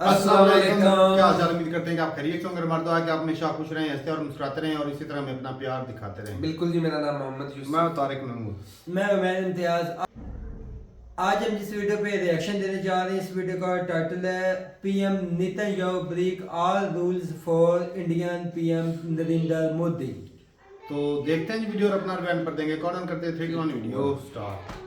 अस्सलाम वालेकुम। क्या हाल चाल, उम्मीद करते हैं कि आप खैरियत से होंगे। हमारे दुआ है कि आप हमेशा खुश रहें, हंसते और मुस्कुराते रहें और इसी तरह हमें अपना प्यार दिखाते रहें। बिल्कुल जी, मेरा नाम मोहम्मद मैं यूसुफ। तारिक महमूद। मैं उमैर इम्तियाज। आज हम जिस वीडियो पे रिएक्शन देने जा रहे हैं, इस वीडियो का टाइटल है PM Netanyahu break all rules for Indian PM Narendra Modi. तो देखते हैं जी वीडियो और अपना रिव्यू पर देंगे। कौन करते हैं 3 2 1 वीडियो स्टार्ट।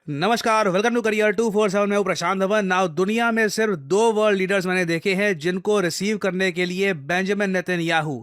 नमस्कार, वेलकम टू करियर 247 में हूं प्रशांत धवन। नाउ दुनिया में सिर्फ 2 वर्ल्ड लीडर्स मैंने देखे हैं जिनको रिसीव करने के लिए बेंजामिन नेतन्याहू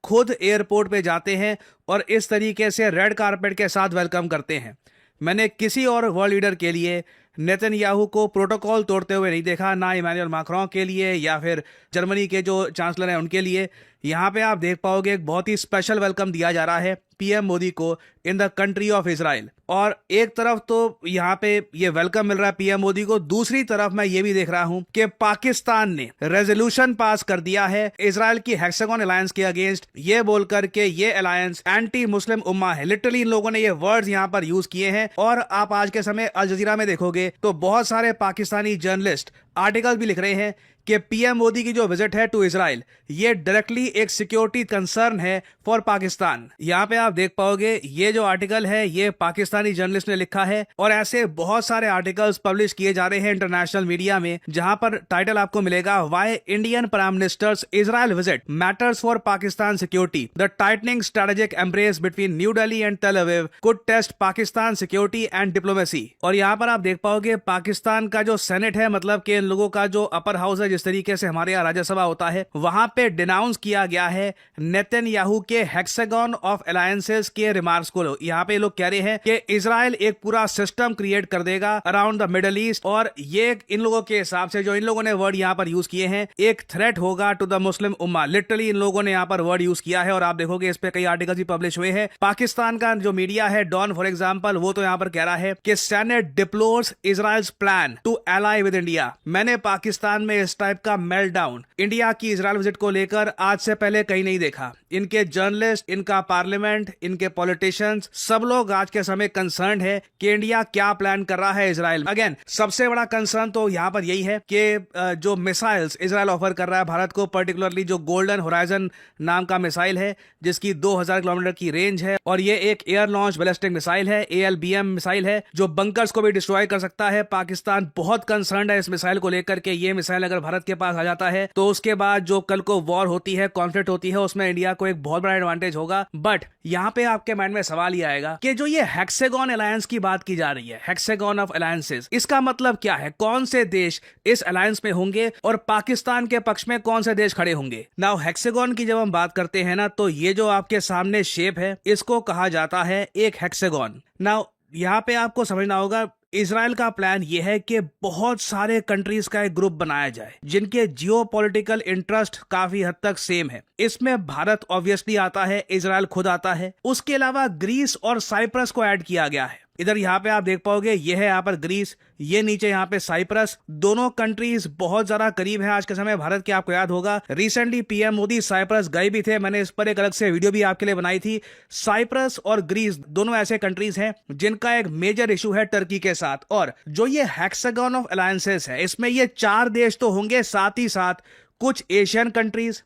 खुद एयरपोर्ट पे जाते हैं और इस तरीके से रेड कारपेट के साथ वेलकम करते हैं। मैंने किसी और वर्ल्ड लीडर के लिए नेतन्याहू को प्रोटोकॉल तोड़ते हुए नहीं देखा, ना इमैनुअल मैक्रों के लिए या फिर जर्मनी के जो चांसलर हैं उनके लिए। यहाँ पे आप देख पाओगे एक बहुत ही स्पेशल वेलकम दिया जा रहा है पीएम मोदी को in the country of Israel. और एक तरफ तो यहाँ पे ये वेलकम मिल रहा है पीएम मोदी को, दूसरी तरफ मैं ये भी देख रहा हूं कि पाकिस्तान ने रेजोल्यूशन पास कर दिया है इजराइल की हेक्सागन अलायंस के अगेंस्ट, ये बोलकर के ये अलायंस एंटी मुस्लिम उम्मा है। लिटरली इन लोगों ने ये वर्ड्स यहाँ पर यूज किए हैं। और आप आज के समय अल जजीरा में देखोगे तो बहुत सारे पाकिस्तानी जर्नलिस्ट आर्टिकल भी लिख रहे हैं कि पीएम मोदी की जो विजिट है टू इजराइल ये डायरेक्टली एक सिक्योरिटी कंसर्न है फॉर पाकिस्तान। यहाँ पे आप देख पाओगे ये जो आर्टिकल है ये पाकिस्तानी जर्नलिस्ट ने लिखा है और ऐसे बहुत सारे आर्टिकल्स पब्लिश किए जा रहे हैं इंटरनेशनल मीडिया में, जहां पर टाइटल आपको मिलेगा why Indian prime ministers Israel visit matters for Pakistan security, the tightening strategic embrace between New Delhi and Tel Aviv could test Pakistan security and diplomacy. और यहाँ पर आप देख पाओगे पाकिस्तान का जो सेनेट है, मतलब कि इन लोगों का जो अपर हाउस है, जिस तरीके से हमारे यहाँ राज्यसभा होता है, वहां पे डिनाउंस किया गया है नेतन्याहू के हेक्सागन ऑफ अलायंसेस के रिमार्क्स को। यहाँ पे लोग कह रहे हैं कि इजराइल एक पूरा सिस्टम क्रिएट कर देगा अराउंड द मिडल ईस्ट, और ये इन लोगों के हिसाब से जो इन लोगों ने वर्ड यहाँ पर यूज किए हैं, एक थ्रेट होगा टू द मुस्लिम उम्मा। लिटरली इन लोगों ने यहाँ पर वर्ड यूज किया है और आप देखोगे इस पे कई आर्टिकल भी पब्लिश हुए हैं। पाकिस्तान का जो मीडिया है डॉन फॉर एग्जाम्पल, वो तो यहाँ पर कह रहा है कि senate deplores Israel's plan to ally with India. मैंने पाकिस्तान में इस टाइप का मेल्टडाउन इंडिया की इजराइल विजिट को लेकर आज से पहले कहीं नहीं देखा। इनके जर्नलिस्ट, इनका पार्लियामेंट, इनके पॉलिटिशियंस, सब लोग आज के समय कंसर्न है कि इंडिया क्या प्लान कर रहा है इजराइल। अगेन सबसे बड़ा कंसर्न तो यहाँ पर यही है कि जो मिसाइल्स इजराइल ऑफर कर रहा है भारत को, पर्टिकुलरली जो गोल्डन होराइजन नाम का मिसाइल है जिसकी 2000 किलोमीटर की रेंज है, और ये एक एयर लॉन्च बैलिस्टिक मिसाइल है, ALBM मिसाइल है जो बंकर्स को भी डिस्ट्रॉय कर सकता है। पाकिस्तान बहुत कंसर्न है इस मिसाइल को लेकर के ये मिसाइल अगर भारत के पास आ जाता है तो उसके बाद जो कल को वॉर होती है, कॉन्फ्लिक्ट होती है, उसमें इंडिया को एक बहुत बड़ा एडवांटेज होगा। बट यहाँ पे आपके माइंड में सवाल ये आएगा कि जो ये हेक्सागन अलायंस की बात की जा रही है, हेक्सागन ऑफ अलायंसेस, इसका मतलब क्या है? कौन से देश इस अलायंस में होंगे और पाकिस्तान के पक्ष में कौन से देश खड़े होंगे? नाउ हेक्सागन की जब हम बात करते हैं ना, तो ये जो आपके सामने शेप है इसको कहा जाता है एक हेक्सागन। नाउ यहाँ पे आपको समझना होगा इजराइल का प्लान यह है कि बहुत सारे कंट्रीज का एक ग्रुप बनाया जाए जिनके जियोपॉलिटिकल इंटरेस्ट काफी हद तक सेम है। इसमें भारत ऑब्वियसली आता है, इजराइल खुद आता है, उसके अलावा ग्रीस और साइप्रस को ऐड किया गया है। इधर यहाँ पे आप देख पाओगे ये है यहाँ पर ग्रीस, ये नीचे यहाँ पे साइप्रस। दोनों कंट्रीज बहुत ज्यादा करीब है आज के समय भारत के। आपको याद होगा रिसेंटली पीएम मोदी साइप्रस गए भी थे, मैंने इस पर एक अलग से वीडियो भी आपके लिए बनाई थी। साइप्रस और ग्रीस दोनों ऐसे कंट्रीज हैं जिनका एक मेजर इशू है टर्की के साथ। और जो ये हेक्सागन ऑफ अलायंसेस है इसमें ये 4 देश तो होंगे, साथ ही साथ कुछ एशियन कंट्रीज,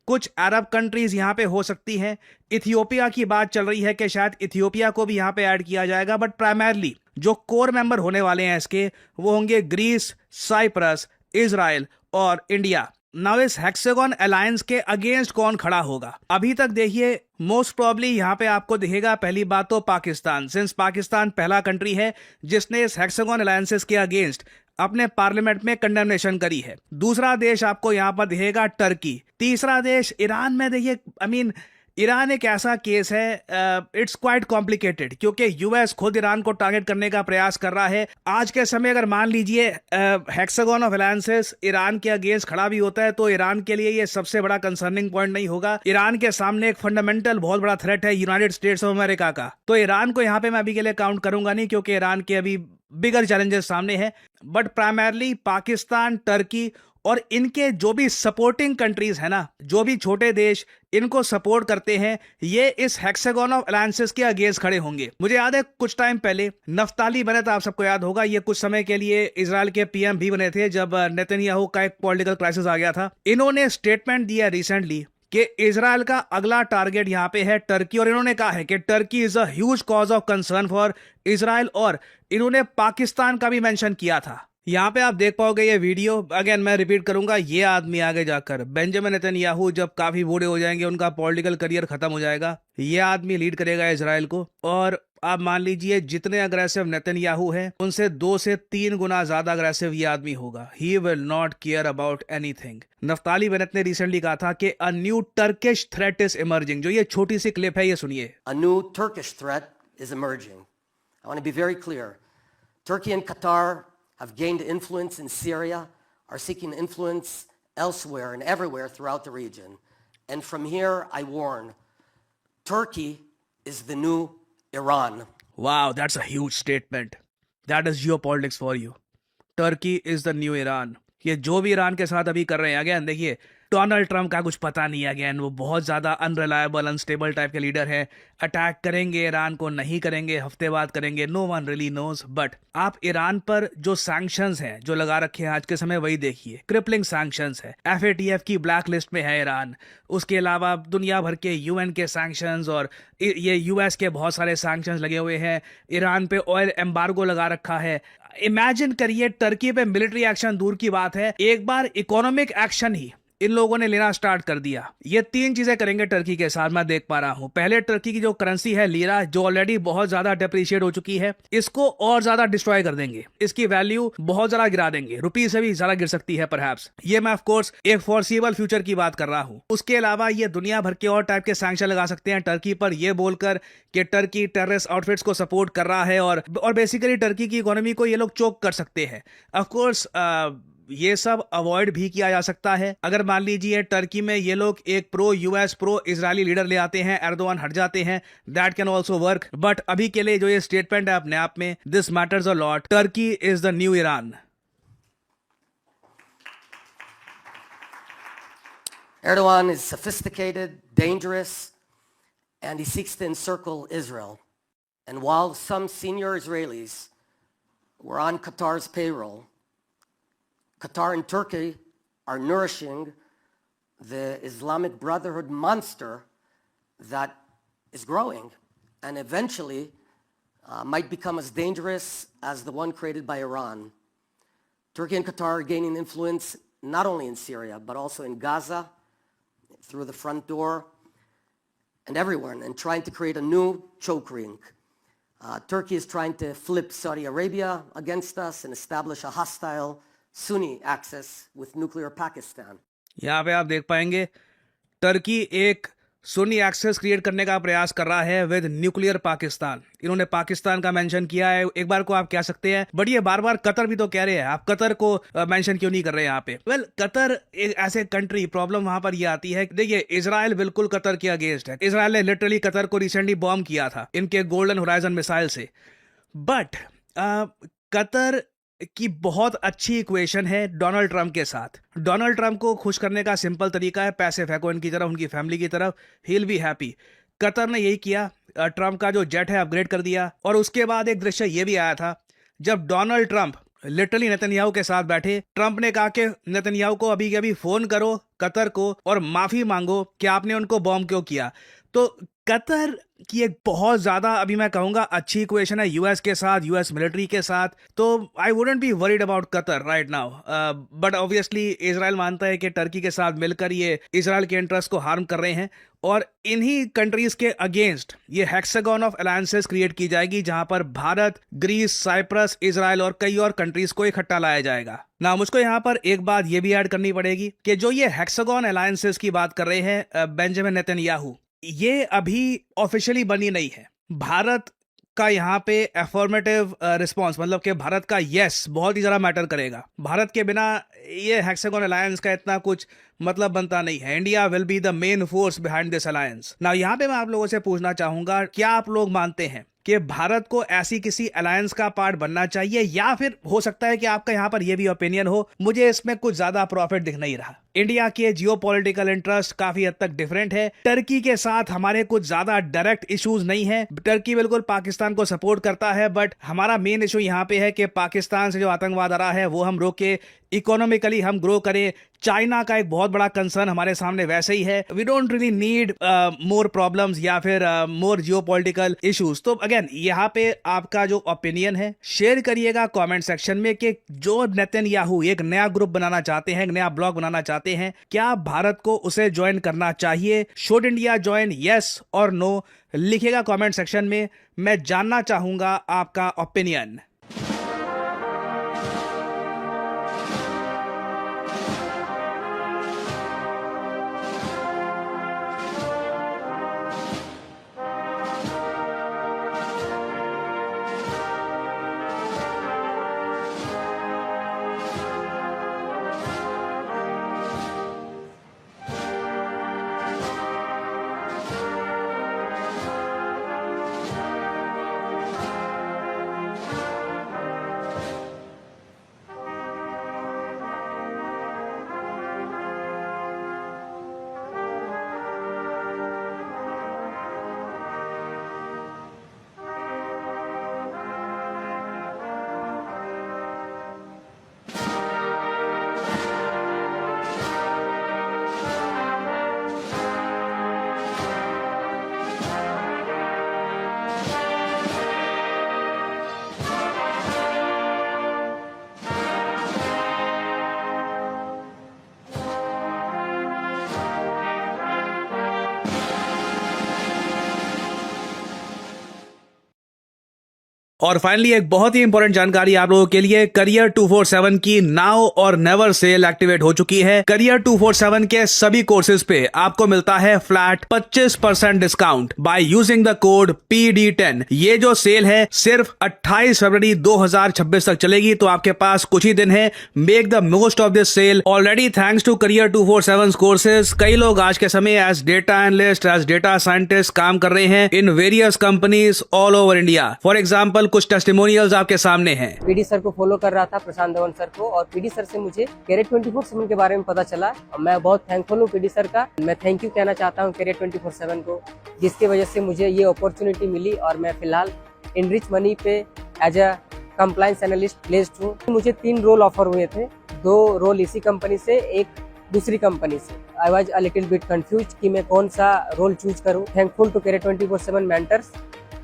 कुछ अरब कंट्रीज यहां पे हो सकती हैं। इथियोपिया की बात चल रही है कि शायद इथियोपिया को भी यहां पे ऐड किया जाएगा, बट प्राइमरली जो कोर मेंबर होने वाले हैं इसके वो होंगे ग्रीस, साइप्रस, इजराइल और इंडिया। नाउ इस हेक्सागन अलायंस के अगेंस्ट कौन खड़ा होगा? अभी तक देखिए मोस्ट प्रॉब्ली यहाँ पे आपको दिखेगा पहली बात तो पाकिस्तान, सिंस पाकिस्तान पहला कंट्री है जिसने इस हेक्सागन अलायंसेस के अगेंस्ट अपने पार्लियामेंट में कंडेमनेशन करी है। दूसरा देश आपको यहाँ पर दिखेगा टर्की। तीसरा देश ईरान में देखिए, ईरान एक ऐसा केस है, इट्स क्वाइट कॉम्प्लिकेटेड, क्योंकि यूएस खुद ईरान को टारगेट करने का प्रयास कर रहा है। आज के समय अगर मान लीजिए हेक्सागन ऑफ अलायंसेस ईरान के अगेंस्ट खड़ा भी होता है तो ईरान के लिए ये सबसे बड़ा कंसर्निंग पॉइंट नहीं होगा। ईरान के सामने एक फंडामेंटल बहुत बड़ा थ्रेट है यूनाइटेड स्टेट्स ऑफ अमेरिका का, तो ईरान को यहाँ पे मैं अभी के लिए काउंट करूंगा नहीं, क्योंकि ईरान के अभी बिगर चैलेंजेस सामने हैं। बट प्राइमरली पाकिस्तान, टर्की और इनके जो भी सपोर्टिंग कंट्रीज है ना, जो भी छोटे देश इनको सपोर्ट करते हैं, ये इस हेक्सागन ऑफ अलायंसेस के अगेंस्ट खड़े होंगे। मुझे याद है कुछ टाइम पहले नफ्ताली बेनेट, आप सबको याद होगा, ये कुछ समय के लिए इजराइल के पीएम भी बने थे जब नेतन्याहू का एक पॉलिटिकल क्राइसिस आ गया था। इन्होंने स्टेटमेंट दिया रिसेंटली कि इजराइल का अगला टारगेट यहां पे है टर्की, और इन्होंने कहा है कि Turkey is a huge cause of concern for Israel, और इन्होंने पाकिस्तान का भी मेंशन किया था। यहां पे आप देख पाओगे ये वीडियो, अगेन मैं रिपीट करूंगा, ये आदमी आगे जाकर बेंजामिन नेतन्याहू जब काफी बूढ़े हो जाएंगे, उनका पॉलिटिकल करियर खत्म हो जाएगा, ये आदमी लीड करेगा इजराइल को। और आप मान लीजिए जितने अग्रेसिव नेतन्याहू हैं उनसे 2 से 3 गुना ज्यादा अग्रेसिव ये आदमी होगा। He will not care about anything. Naftali Bennett ने रिसेंटली कहा था कि a new Turkish threat is emerging. जो ये छोटी सी क्लिप है, ये सुनिए। A new Turkish threat is emerging. I want to be very clear. Turkey and Qatar have gained influence in Syria, are seeking influence elsewhere and everywhere throughout the region. And from here, I warn, Turkey is the new Iran. Wow, that's a huge statement. That is geopolitics for you. Turkey is the new Iran. ये जो भी Iran के साथ अभी कर रहे हैं, again देखिए, डोनाल्ड ट्रम्प का कुछ पता नहीं है, अगेन वो बहुत ज़्यादा अनरिलायबल, अनस्टेबल टाइप के लीडर है। अटैक करेंगे ईरान को, नहीं करेंगे, हफ्ते बाद करेंगे, no one really knows. But आप ईरान पर जो सैंक्शंस हैं जो लगा रखे हैं आज के समय, वही देखिए, क्रिपलिंग सैंक्शंस है, FATF की ब्लैक लिस्ट में है ईरान। उसके अलावा दुनिया भर के UN के सैंक्शंस और ये US के बहुत सारे सैंक्शंस लगे हुए हैं। ईरान पे ऑयल एम्बार्गो लगा रखा है। इमेजिन करिए, टर्की पे मिलिट्री एक्शन दूर की बात है, एक बार इकोनॉमिक एक्शन ही इन लोगों ने लेना स्टार्ट कर दिया। ये 3 चीजें करेंगे टर्की के साथ, मैं देख पा रहा हूं। पहले, टर्की की जो करेंसी है लीरा, जो ऑलरेडी बहुत ज्यादा डेप्रिशिएट हो चुकी है, इसको और ज्यादा डिस्ट्रॉय कर देंगे, इसकी वैल्यू बहुत ज्यादा गिरा देंगे, रुपये से भी ज्यादा गिर सकती है परहैप्स। ये मैं ऑफ कोर्स एक फॉरसीबल फ्यूचर की बात कर रहा हूं। उसके अलावा ये दुनिया भर के और टाइप के सैंक्शन लगा सकते हैं टर्की पर, यह बोलकर कि टर्की टेररिस्ट आउटफिट्स को सपोर्ट कर रहा है, और बेसिकली टर्की की इकोनॉमी को ये लोग चोक कर सकते हैं। ऑफ कोर्स ये सब अवॉइड भी किया जा सकता है। अगर मान लीजिए टर्की में ये लोग एक pro US pro Israeli leader ले आते हैं, एर्दोगान हट जाते हैं, that can also work. But अभी के लिए जो ये स्टेटमेंट है अपने आप में, this matters a lot. Turkey is the new Iran. Erdogan is sophisticated, dangerous, and he seeks to encircle Israel. And while some senior Israelis were on Qatar's payroll, Qatar and Turkey are nourishing the Islamic Brotherhood monster that is growing and eventually might become as dangerous as the one created by Iran. Turkey and Qatar are gaining influence not only in Syria, but also in Gaza, through the front door, and everywhere, and trying to create a new choke ring. Turkey is trying to flip Saudi Arabia against us and establish a hostile Sunni axis with nuclear Pakistan. यहाँ पे आप देख पाएंगे Turkey एक Sunni access create करने का प्रयास कर रहा है विद न्यूक्लियर पाकिस्तान। इन्होंने पाकिस्तान का मेंशन किया है, एक बार को आप कह सकते हैं, बट ये बार बार कतर भी तो कह रहे हैं, आप कतर को मेंशन क्यों नहीं कर रहे हैं यहाँ पे? Well, Qatar as a country, problem वहां पर ये आती है, देखिए इजराइल बिल्कुल कतर के अगेंस्ट है। इजराइल ने लिटरली कतर को रिसेंटली बॉम्ब किया था इनके गोल्डन होराइजन मिसाइल से। बट कतर की बहुत अच्छी इक्वेशन है डोनाल्ड ट्रंप के साथ। डोनाल्ड ट्रंप को खुश करने का सिंपल तरीका है, पैसे फेंको इनकी तरफ, उनकी फैमिली की तरफ, he will be happy. Qatar ने यही किया, ट्रंप का जो जेट है अपग्रेड कर दिया। और उसके बाद एक दृश्य ये भी आया था जब डोनाल्ड ट्रंप लिटरली नेतन्याहू के साथ बैठे, ट्रंप ने कहा कि नेतन्याहू को अभी के अभी फोन करो कतर को और माफी मांगो कि आपने उनको बॉम्ब क्यों किया। तो कतर की एक बहुत ज्यादा, अभी मैं कहूंगा, अच्छी इक्वेशन है यूएस के साथ, यूएस मिलिट्री के साथ। तो I wouldn't be worried about Qatar right now. But obviously Israel मानता है कि टर्की के साथ मिलकर ये इजराइल के इंटरेस्ट को हार्म कर रहे हैं, और इन्हीं कंट्रीज के अगेंस्ट ये हेक्सागन ऑफ अलायंसेस क्रिएट की जाएगी, जहां पर भारत, ग्रीस, साइप्रस, इजराइल और कई और कंट्रीज को इकट्ठा लाया जाएगा। ना मुझको यहाँ पर एक बात ये भी ऐड करनी पड़ेगी कि जो ये हेक्सागन अलायंसेस की बात कर रहे हैं बेंजामिन नेतन्याहू, ये अभी ऑफिशियली बनी नहीं है। भारत का यहाँ पे अफर्मेटिव रिस्पॉन्स, मतलब कि भारत का यस बहुत ही ज़्यादा मैटर करेगा। भारत के बिना ये हेक्सागन अलायंस का इतना कुछ मतलब बनता नहीं है। India will be the main force behind this alliance. ना यहाँ पे मैं आप लोगों से पूछना चाहूंगा, क्या आप लोग मानते हैं कि भारत को ऐसी किसी अलायंस का पार्ट बनना चाहिए, या फिर हो सकता है कि आपका यहाँ पर यह भी ओपिनियन हो, मुझे इसमें कुछ ज़्यादा प्रॉफिट दिख नहीं रहा? इंडिया के जियोपॉलिटिकल इंटरेस्ट काफी हद तक डिफरेंट है। टर्की के साथ हमारे कुछ ज्यादा डायरेक्ट इश्यूज नहीं है। टर्की बिल्कुल पाकिस्तान को सपोर्ट करता है, बट हमारा मेन इशू यहाँ पे है कि पाकिस्तान से जो आतंकवाद आ रहा है वो हम रोके, इकोनॉमिकली हम ग्रो करें। चाइना का एक बहुत बड़ा कंसर्न हमारे सामने वैसे ही है। We don't really need more problems या फिर मोर जियोपॉलिटिकल इश्यूज। तो अगेन यहाँ पे आपका जो ओपिनियन है शेयर करिएगा कमेंट सेक्शन में कि जो नेतन्याहू एक नया ग्रुप बनाना चाहते हैं, एक नया ब्लॉक बनाना चाहते हैं, क्या भारत को उसे ज्वाइन करना चाहिए? शुड इंडिया ज्वाइन, यस और नो? लिखिएगा कमेंट सेक्शन में, मैं जानना चाहूंगा आपका ओपिनियन। और फाइनली एक बहुत ही इंपॉर्टेंट जानकारी आप लोगों के लिए, करियर 247 की नाउ और नेवर सेल एक्टिवेट हो चुकी है। करियर 247 के सभी कोर्सेज पे आपको मिलता है flat 25% discount by using the code PD10। ये जो सेल है सिर्फ 28 फरवरी 2026 तक चलेगी, तो आपके पास कुछ ही दिन है। Make the most of this sale. Already thanks to career 247 courses कई लोग आज के समय as data analyst, as data scientist काम कर रहे हैं in various companies all over India. For example कुछ टेस्टिमोनियल्स आपके सामने हैं। पीडी सर को फॉलो कर रहा था, प्रशांत धवन सर को, और पीडी सर से मुझे कैरियर 24/7 के बारे में पता चला और मैं बहुत थैंकफुल हूँ पीडी सर का। मैं थैंक यू कहना चाहता हूँ कैरियर 24/7 को, जिसकी वजह से मुझे ये अपॉर्चुनिटी मिली और मैं फिलहाल इनरिच मनी पे as a compliance analyst placed हूँ। मुझे 3 रोल ऑफर हुए थे, 2 रोल इसी कंपनी से, एक दूसरी कंपनी से। I was a little bit confuse कि मैं कौन सा रोल चूज करूँ। थैंकफुल टू कैरियर 24/7 मेंटर्स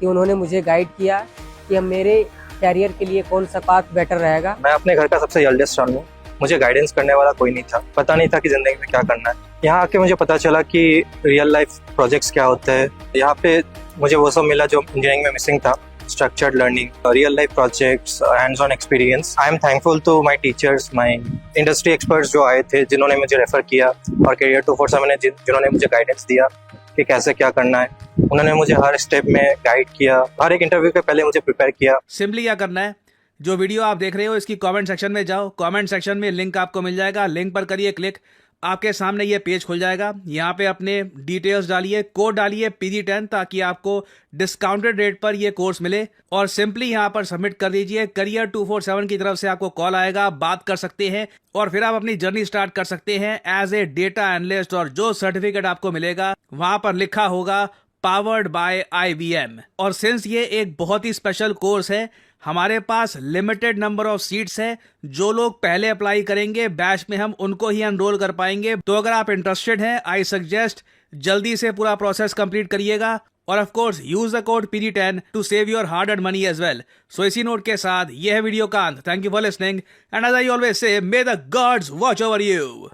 कि उन्होंने मुझे गाइड किया कि हम मेरे कैरियर के लिए कौन सा पाथ बेटर रहेगा। मैं अपने घर का सबसे एल्डेस्ट सन हूँ। मुझे गाइडेंस करने वाला कोई नहीं था, पता नहीं था कि जिंदगी में क्या करना है। यहाँ आके मुझे पता चला कि रियल लाइफ प्रोजेक्ट्स क्या होते हैं। यहाँ पे मुझे वो सब मिला जो इंजीनियरिंग में मिसिंग था, structured learning, real life projects, hands on experience. I am thankful to my teachers, my industry experts जो आए थे, जिन्होंने मुझे रेफर किया, और कैरियर 247 ने जिन्होंने मुझे गाइडेंस दिया कि कैसे क्या करना है। उन्होंने मुझे हर स्टेप में गाइड किया, हर एक इंटरव्यू के पहले मुझे प्रिपेयर किया। सिंपली क्या करना है, जो वीडियो आप देख रहे हो इसकी कमेंट सेक्शन में जाओ, कमेंट सेक्शन में लिंक आपको मिल जाएगा, लिंक पर करिए क्लिक, आपके सामने ये पेज खुल जाएगा। यहाँ पे अपने डिटेल्स डालिए, कोड डालिए PD10 ताकि आपको डिस्काउंटेड रेट पर ये कोर्स मिले, और सिंपली यहाँ पर सबमिट कर दीजिए। करियर 247 की तरफ से आपको कॉल आएगा, बात कर सकते हैं और फिर आप अपनी जर्नी स्टार्ट कर सकते हैं एज ए डेटा एनालिस्ट। और जो सर्टिफिकेट आपको मिलेगा वहां पर लिखा होगा पावर्ड बाय IBM। और सिंस ये एक बहुत ही स्पेशल कोर्स है, हमारे पास लिमिटेड नंबर ऑफ सीट्स है। जो लोग पहले अप्लाई करेंगे बैच में हम उनको ही एनरोल कर पाएंगे। तो अगर आप इंटरेस्टेड हैं, आई सजेस्ट जल्दी से पूरा प्रोसेस कंप्लीट करिएगा, और of course use the code PD10 to save your hard earned money as well. So इसी नोट के साथ यह है वीडियो का अंत। Thank you for listening and as I always say, may the gods watch over you.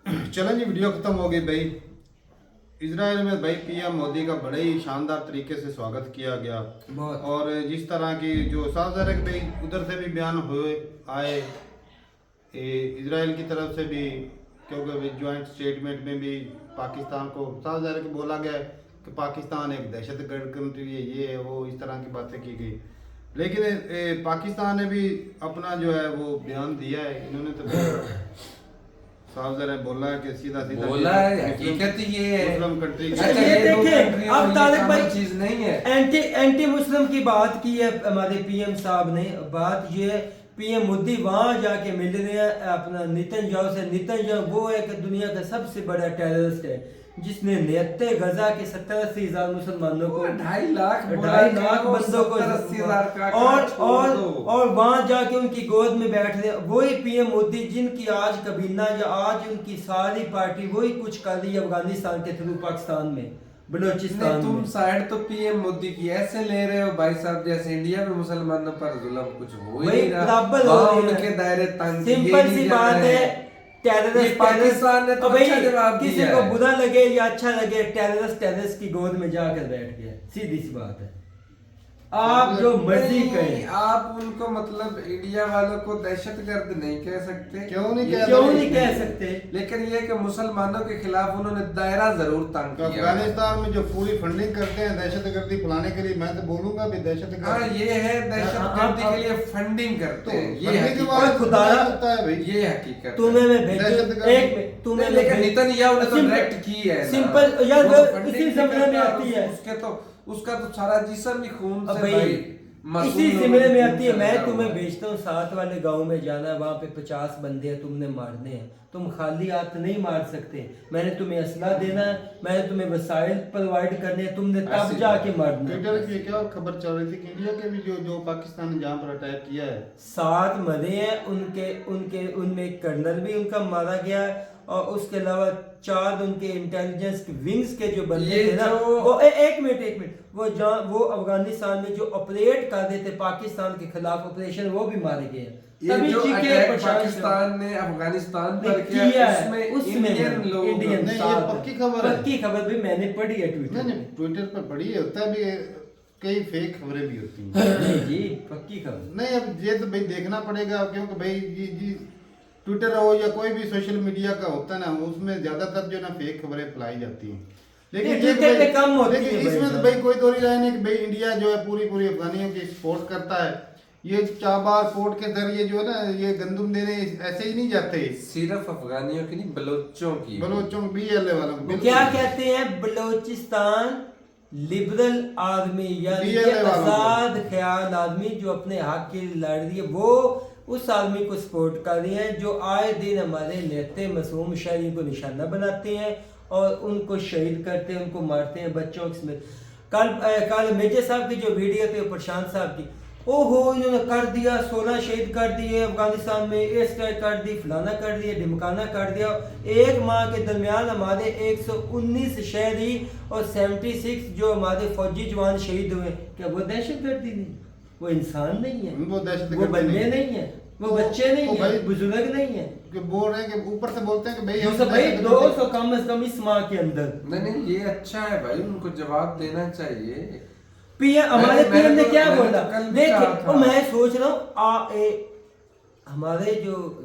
चलें जी, video खत्म हो गई भाई। इजराइल में भाई PM मोदी का बड़े ही शानदार तरीके से स्वागत किया गया, और जिस तरह की जो साफ ज़ाहिर है कि भाई उधर से भी बयान हुए आए, इजराइल की तरफ से भी, क्योंकि जॉइंट स्टेटमेंट में भी पाकिस्तान को साफ ज़ाहिर है कि बोला गया कि पाकिस्तान एक दहशतगर्द कंट्री है, ये है वो, इस तरह की बातें की गई। लेकिन पाकिस्तान ने भी अपना जो है वो बयान दिया है। इन्होंने तो साफ ज़रा बोला है कि सीधा सीधा बोला है, हकीकत ये है। मुस्लिम कंट्री अच्छा, ये देखिए, अब तालिब भाई चीज नहीं है। एंटी मुस्लिम की बात की है हमारे PM साहब ने। बात ये है पीएम मोदी वहां जाके मिल रहे हैं अपना नेतन्याहू से। नेतन्याहू वो एक दुनिया का सबसे बड़ा टेररिस्ट है जिसने 79 गजा के 70-80 हजार मुसलमानों को 2.5 लाख बंदों को 70-80 हजार का और वहां जाके उनकी गोद में बैठ रहे वही पीएम मोदी जिनकी आज कबीना या आज उनकी सारी पार्टी वही कुछ कर रही है अफगानिस्तान के थ्रू पाकिस्तान में, बलोचिस्तान तुम में। साइड तो पीएम मोदी की ऐसे ले रहे हो भाई साहब जैसे इंडिया में मुसलमानों पर जुल्म कुछ हो ही नहीं रहा, बराबर हो रही है। उनके दायरे तंग सिंपल सी बात है, टेररिस्ट पाकिस्तान ने तो अच्छा जवाब किसी दिया को है। बुरा लगे या अच्छा लगे, टेररिस्ट की गोद में जाकर बैठ गया, सीधी सी बात है। आप जो मर्जी नहीं, कहें, आप उनको मतलब इंडिया वालों को दहशतगर्द नहीं कह सकते, क्यों नहीं कह सकते? लेकिन ये कि मुसलमानों के खिलाफ उन्होंने दायरा जरूर तंग तो किया। अफगानिस्तान में जो पूरी फंडिंग करते हैं दहशतगर्दी फैलाने के लिए, मैं तो बोलूंगा भी हाँ दहशतगर्दी ये है दहशतगर्दी के लिए फंडिंग करते हैं, ये फंडिंग के हकीकत बाद खुदा होता है भाई। ये हकीकत तुम्हें मैं भेजूं दहशतगर्दी- एक मिनट, तुम्हें मैं लेकिन भेजूं- नेतन्याहू ने तो सिंपल- डायरेक्ट की है ना। सिंपल यार वो तो वो funding इसी भी जमले में करता है, आती है। उसके तो उसका तो सारा जिस्म ही खून अब से भाई भाई मासूम इसी लोगों जिम्मे में को आती है। खून मैं से तुम्हें लगा हुआ है। भेजता हूँ साथ वाले गांव में जाना है, वहां पे 50 बंदे हैं, तुमने मारने हैं, तुम खाली हाथ नहीं मार सकते। मैंने तुम्हें असला देना है, मैंने तुम्हें वसाइल प्रोवाइड करने हैं, तुमने तब ऐसे जाके मारना है। ट्विटर की क्या खबर चल रही थी कि इंडिया के भी जो पाकिस्तान ने जहाँ पर अटैक किया है 7 मरे हैं, उनके उनमें एक कर्नल भी उनका मारा गया है और उसके अलावा 4 उनके इंटेलिजेंस विंग्स के जो बंदे ये थे ना, जो- वो एक मिनट वो अफगानिस्तान में जो ऑपरेट कर रहे थे पाकिस्तान के खिलाफ ऑपरेशन, वो भी मारे गए हैं। ये तभी जो चीखे अटैक परेशान पाकिस्तान ने अफगानिस्तान ने पर किया किया है, उसमें इंडियन लोग इंडियन नहीं, ये साथ पक्की खबर है। पक्की खबर भी मैंने पढ़ी है ट्विटर नहीं पे। ट्विटर पर पढ़ी है, होता भी है, कई फेक खबरें भी होती हैं। नहीं जी, पक्की खबर। नहीं अब ये तो भाई देखना पड़ेगा, क्योंकि भाई जी ट्विटर हो या कोई भी सोशल मीडिया का होता है ना, उसमें ज्यादातर जो ना फेक खबरें फैलाई जाती हैं। लेकिन ये ये Twitter पे कम होती लेकिन है इसमें भाई तो भाई कोई दो राय नहीं कि भाई इंडिया जो है पूरी अफगानियों की सपोर्ट करता है। ये चाबार पोर्ट के जरिए जो है ना ये गंदम देने ऐसे ही नहीं जाते, सिर्फ अफगानियों की नहीं बलोचों की बलोचों BLA वालों को। क्या कहते हैं बलोचिस्तान लिबरल आदमी यानी कि BLA वालों को। आजाद ख्याल आदमी जो अपने हक के लिए लड़ रही है, वो उस आदमी को सपोर्ट कर रही है जो आए दिन हमारे नेते मासूम शहरी को निशाना बनाते हैं और उनको शहीद करते हैं, उनको मारते हैं बच्चों समेत। कल मेजर साहब की जो वीडियो थी प्रशांत साहब की, ओहो इन्होंने कर दिया 16 शहीद कर दिए अफगानिस्तान में, एयर स्ट्राइक कर दी, फलाना कर दिया, ढिमकाना कर दिया। एक माह के दरमियान हमारे 119 शहरी और 76 जो हमारे फौजी जवान शहीद हुए, क्या वो दहशतगर्दी नहीं? वो इंसान नहीं है, वो दहशतगर्दी वो बंदे नहीं। नहीं है, वो बच्चे नहीं तो है, भाई- बुजुर्ग नहीं है। कि बोल रहे हैं कि ऊपर से बोलते हैं कि भाई हम 200 कम से कम इस माह के अंदर नहीं ये अच्छा है भाई, उनको जवाब देना चाहिए। पीएम हमारे मैंने पीएम ने तो- क्या मैंने बोला तो कल भी देखिए, कहा था। और मैं सोच रहा हूँ हमारे जो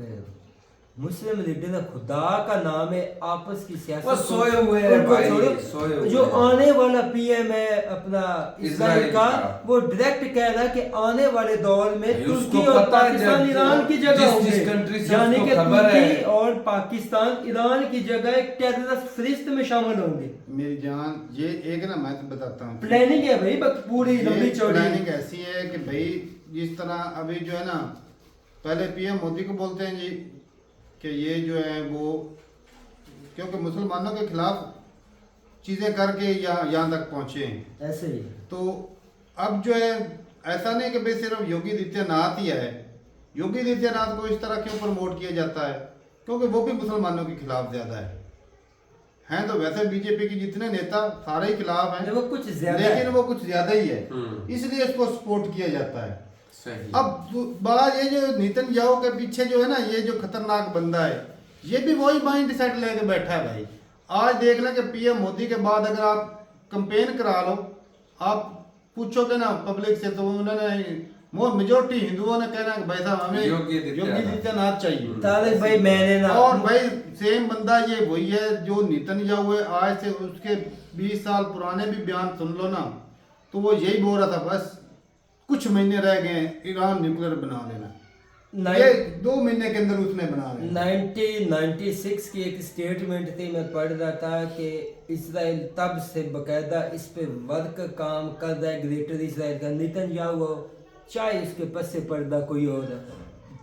मुस्लिम लीडर है, खुदा का नाम है, आपस की सियासत वो सोए हुए हैं उनको भाई, छोड़ो। सोए हुए जो हैं। आने वाला पीएम है अपना इजराइल का, वो डायरेक्ट कह रहा है कि आने वाले दौर में भाई, उसको तुर्की और पता है पाकिस्तान जब- ईरान की जगह जिस होंगे, कंट्री से यानी उसको कि खबर है। तुर्की और पाकिस्तान ईरान की जगह एक टेररिस्ट फरिश्त में शामिल होंगे। मेरी जान ये एक ना मैं तो बताता हूँ प्लानिंग है भाई, बस पूरी लंबी चौड़ी। प्लानिंग ऐसी है कि भाई जिस तरह अभी जो है ना पहले पीएम मोदी को बोलते हैं जी कि ये जो है वो क्योंकि मुसलमानों के खिलाफ चीज़ें करके यहाँ तक पहुँचे हैं, ऐसे ही तो अब जो है ऐसा नहीं कि भाई सिर्फ योगी आदित्यनाथ ही है। योगी आदित्यनाथ को इस तरह क्यों प्रमोट किया जाता है? क्योंकि वो भी मुसलमानों के खिलाफ ज़्यादा हैं तो वैसे बीजेपी के जितने नेता सारे ही खिलाफ हैं, वो कुछ ज्यादा लेकिन है। वो कुछ ज्यादा ही है, हम्म। इसलिए इसको सपोर्ट किया जाता है। सही। अब बड़ा ये जो नेतन्याहू के पीछे जो है ना ये जो खतरनाक बंदा है, ये भी वही माइंड सेट लेके बैठा है भाई। आज देख लें कि पीएम मोदी के बाद अगर आप कंपेन करा लो, आप पूछोगे ना पब्लिक से, तो उन्होंने मेजोरिटी हिंदुओं ने कहना कि भाई साहब हमें योगी योगी आदित्यनाथ आदित्यनाथ चाहिए। तारिक भाई मैंने ना और भाई सेम बंदा ये वही है जो नेतन्याहू है, आज से उसके 20 साल पुराने भी बयान सुन लो ना, तो वो यही बोल रहा था बस कुछ महीने रह गए ईरान न्यूक्लियर बना लेना। ये 2 महीने के अंदर उसने बना लेना। 1996 की एक स्टेटमेंट थी, मैं पढ़ रहा था कि इसराइल तब से बकायदा इस पे वर्क काम कर रहा है, ग्रेटर इसराइल का नेतन्याहू हो चाहे उसके पस से पर्दा कोई और है,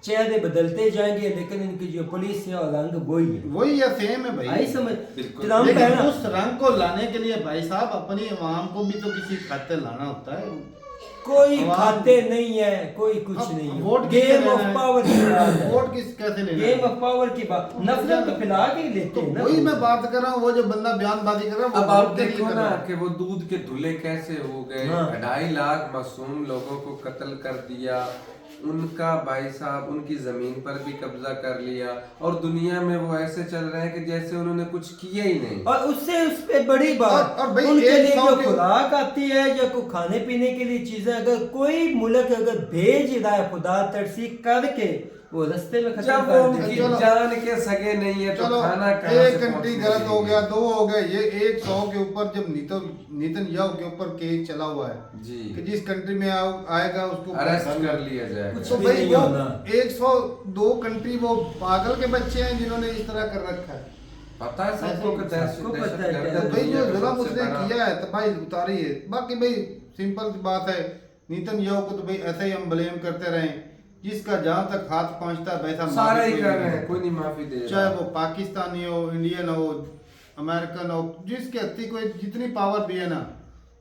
चेहरे बदलते जाएंगे लेकिन इनकी जो पुलिस है और रंग वही है। वही या सेम है भाई। आई समझ बिल्कुल। ट्रम्प है लेकिन ना, उस रंग को लाने के लिए भाई साहब अपनी आवाम को भी तो किसी खाते लाना होता है। कोई आवाम- खाते नहीं है, कोई कुछ अब नहीं है। वोट किससे गेम लेना ऑफ है? पावर की बात है। वोट किस कैसे लेना गेम है? ऑफ पावर की बात, नफरत तो फैला के ही लेते तो हैं ना। वही मैं बात कर रहा हूँ, वो जो बंदा बयानबाजी कर रहा है अब वो आप वोट के लिए देखो कर ना रहा है। कि वो दूध के धुले कैसे हो गए, हाँ। 2.5 लाख मासूम लोगों को कत्ल कर दिया, उनका भाई साहब उनकी जमीन पर भी कब्जा कर लिया, और दुनिया में वो ऐसे चल रहे हैं कि जैसे उन्होंने कुछ किया ही नहीं। और उससे उस पे बड़ी बात और भाई उनके एक लिए सौ जो के- खुराक आती है या कोई खाने पीने के लिए चीजें अगर कोई मुल्क अगर भेज रहा है खुदा तरसी करके, वो रास्ते में खत्म जब वो कर उनकी देते हैं। जान के सगे नहीं है तो चलो खाना कहाँ एक से कंट्री पहुंचने गलत हो देगी? गया, 2 हो गए, ये 100 के ऊपर जब नेतन्याहू के ऊपर केस चला हुआ है जी। कि जिस कंट्री में आएगा उसको अरेस्ट पकड़ कर लिया जाएगा। कुछ तो भी भाई नहीं वो होना। 102 कंट्री वो पागल के बच्चे हैं जिन्होंने इस तरह कर रखा है। पता है सबको कि सबको पता है दहशतगर्द क्या। तो भाई दुनिया जो का जुल्म सबसे उसने बड़ा- किया है तो भाई उतारी है। बाकी भाई सिंपल सी बात है, नेतन्याहू को तो भाई ऐसे ही हम ब्लेम करते रहे, जिसका जहां तक हाथ पहुंचता है वैसा सारे माफी ही कोई कर नहीं रहे हैं, देता। कोई नहीं माफी दे रहा। चाहे वो पाकिस्तानी हो, इंडियन हो, अमेरिकन हो, जिसके हत्ती कोई जितनी पावर भी है ना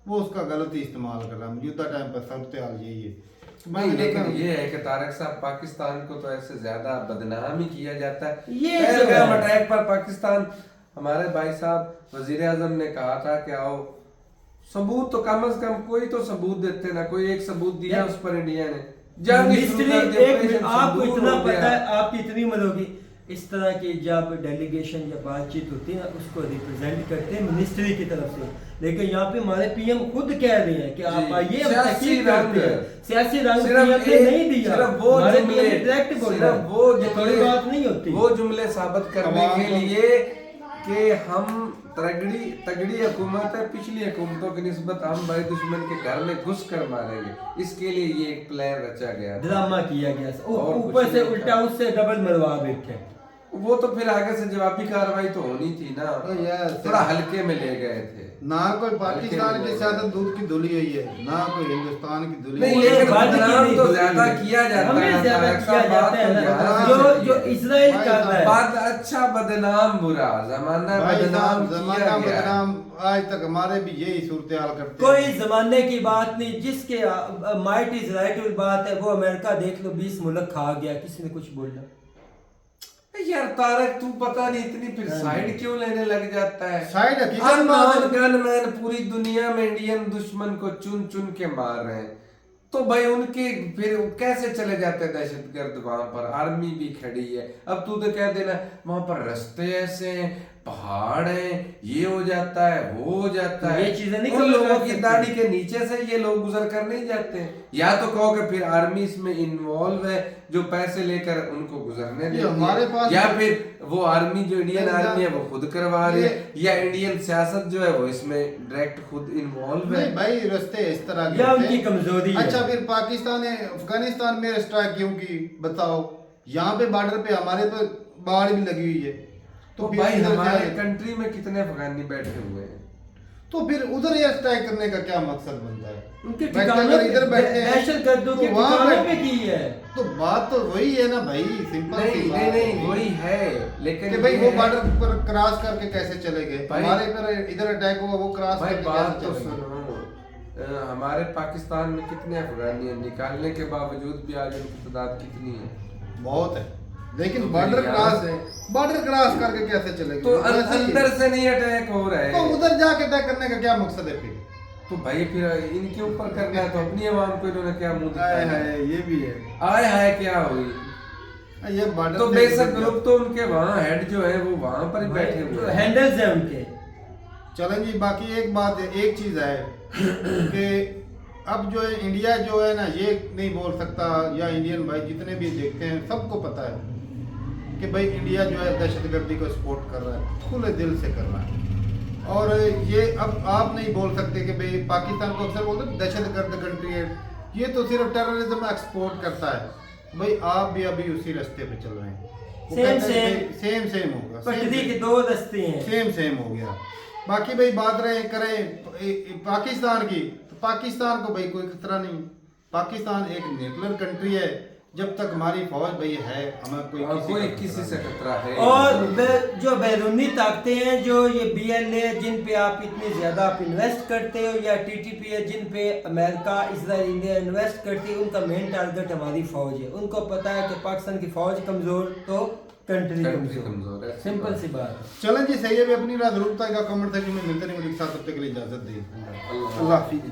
वो उसका गलत ही इस्तेमाल कर रहा है। मौजूदा टाइम पर सूरत हाल यही है। नहीं, लेकिन ये है कि तारक साहब पाकिस्तान को तो ऐसे ज्यादा बदनाम ही किया जाता है। ये पहलगाम जो है। अटैक पर पाकिस्तान, हमारे भाई साहब वजीर आजम ने कहा था कि आओ सबूत तो कम से कम कोई तो सबूत देते ना, कोई एक सबूत दिया उस पर इंडिया ने जंग शुरू मिस्त्री कर दी, एक ऑपरेशन आपको सिंदूर इतना हो गया। पता है, आपकी इतनी उम्र होगी, इस तरह की जब डेलीगेशन या बातचीत होती है ना उसको रिप्रेजेंट करते हैं मिनिस्ट्री की तरफ से, लेकिन यहाँ पे हमारे पीएम खुद कह रहे हैं कि आप जी, आइए हम सियासी तहकीक रंग करते हैं। सियासी रंग सिर्फ पीएम ने एक- नहीं दिया, सिर्फ वो हमारे जुमले, PM ने डायरेक्ट बोला, सिर्फ वो ये थोड़ी जुमले- बात नहीं होती। वो जुमले साबित करने आवाम के को- लिए कि हम तगड़ी हुकूमत है, पिछली हुकूमतों की निस्बत हम भाई दुश्मन के घर में घुस कर मारेंगे, इसके लिए ये एक प्लान रचा गया था। ड्रामा किया गया, और ऊपर कुछ से नहीं उल्टा था। उससे डबल मरवा बैठे। वो तो फिर आगे से जवाबी कार्रवाई तो होनी थी ना, तो यार, थोड़ा हल्के में ले गए थे। ना कोई पाकिस्तान हल्के की में सियासत दूध की धुली हुई है, ना कोई हिंदुस्तान की धुली नहीं, हुई है। लेकिन बात की बदनाम नहीं तो होती ज्यादा है। किया जाता हमें है, ज्यादा तारक किया साहब, जाता है बात ना, तो जो ज्यादा जो होती है। इजराइल भाई कर रहा है। बात अच्छा बदनाम बुरा जमाना भाई बदनाम साहब, किया जमाना गया है। बदनाम, आज तक हमारे भी यही सूरत हाल करते कोई हैं। जमाने की बात नहीं, जिसके माइट इज राइट बात है, वो अमेरिका देख लो 20 मुल्क खा गया, किसी ने कुछ बोला? यार तारक तू पता नहीं इतनी फिर साइड क्यों लेने लग जाता है। साइड हकीकत बात है। गनमैन पूरी दुनिया में इंडियन दुश्मन को चुन चुन के मार रहे हैं, तो भाई उनके फिर कैसे चले जाते हैं दहशतगर्द वहां पर, आर्मी भी खड़ी है। अब तू तो कह देना वहां पर रास्ते ऐसे हैं, पहाड़ हैं, ये हो जाता है, वो हो जाता है, ये चीजें नहीं उन कभी लोगों कर की सकते। दाढ़ी के नीचे से ये लोग गुजर कर नहीं जाते हैं। या तो कहो कि फिर आर्मी इसमें इन्वॉल्व है जो पैसे लेकर उनको गुजरने देती है, हमारे पास या तो- फिर वो आर्मी जो इंडियन आर्मी है वो खुद करवा रही है, या इंडियन सियासत जो है वो इसमें डायरेक्ट खुद इन्वॉल्व है। नहीं भाई, रास्ते इस तरह के या होते उनकी हैं। कमजोरी है। अच्छा, फिर पाकिस्तान ने अफगानिस्तान में स्ट्राइक क्यों की बताओ? यहाँ पे बॉर्डर पे हमारे तो बाढ़ भी लगी हुई है, तो फिर भाई इधर से हमारे आए। कंट्री में कितने अफगानी बैठे हुए हैं? तो फिर उधर एयर स्ट्राइक करने का क्या मकसद बनता है? उनके बैठे ठिकानों अगर इधर बैठे हैं, दहशतगर्दों के तो वहाँ ठिकानों पे- पे की है। तो बात तो वही है ना भाई, सिंपल नहीं सी बात नहीं नहीं है। वही है, लेकिन कि भाई ये वो है- बॉर्डर पर क्रॉस करके कैसे चले गए? भाई- हमारे पर इधर अटैक हुआ, वो क्रॉस भाई करके बात कैसे तो चले गए? सुनो, हमारे पाकिस्तान में कितने अफगानी हैं, निकालने के बावजूद भी आज उनकी तादाद कितनी है? बहुत है, लेकिन तो बॉर्डर फिर यहाँ क्रॉस करके कैसे चले गए? तो वैसे ही है। अंदर से नहीं अटैक हो रहा तो है, उधर जाके अटैक करने का क्या मकसद है फिर? तो भाई फिर इनके ऊपर करना है, तो अपनी आवाम को इन्होंने क्या मुंह आए दिखाया? हाय, ये भी है। आए हाय क्या हुई? ये बॉर्डर तो पे- बेशक ग्रुप तो उनके वहाँ हेड जो है वो वहाँ पर ही बैठे हुए हैं। हैंडल्स है उनके। चलें जी, बाकी एक बात है, एक चीज है कि अब जो है इंडिया जो है ना, ये नहीं बोल सकता, या इंडियन भाई जितने भी देखते हैं सबको पता है कि भाई इंडिया जो है दहशतगर्दी को सपोर्ट कर रहा है, खुले दिल से कर रहा है। और ये अब आप नहीं बोल सकते कि भाई पाकिस्तान को अक्सर बोलते हैं दहशतगर्द कंट्री है, ये तो सिर्फ टेररिज्म एक्सपोर्ट करता है। भाई आप भी अभी उसी रास्ते पे चल रहे हैं। वो सेम कहते हैं सेम। कि सेम होगा, पटरी के दो रस्ते हैं। सेम हो गया। बाकी भाई बात रहे करें पाकिस्तान की, तो पाकिस्तान को भाई कोई खतरा नहीं। पाकिस्तान एक न्यूक्लियर कंट्री है जब तक हमारी फौज भाई है हमें कोई किसी से खतरा है और जो बैरूनी ताकतें हैं, जो ये BLA जिन पे आप इतनी ज़्यादा आप इन्वेस्ट करते हो, या TTP है जिन पे अमेरिका, इजराइल, इंडिया इन्वेस्ट करती है, उनका मेन टारगेट हमारी फौज है। उनको पता है कि पाकिस्तान की फौज कमज़ोर तो कंट्री कमज़ोर है। सिंपल सी बात है। चलें जी, सही है भी अपनी रात जरूर का कमेंट था कि मैं मिलते नहीं, मेरे साथ तब तक के लिए इजाजत दी। अल्लाह हाफिज़।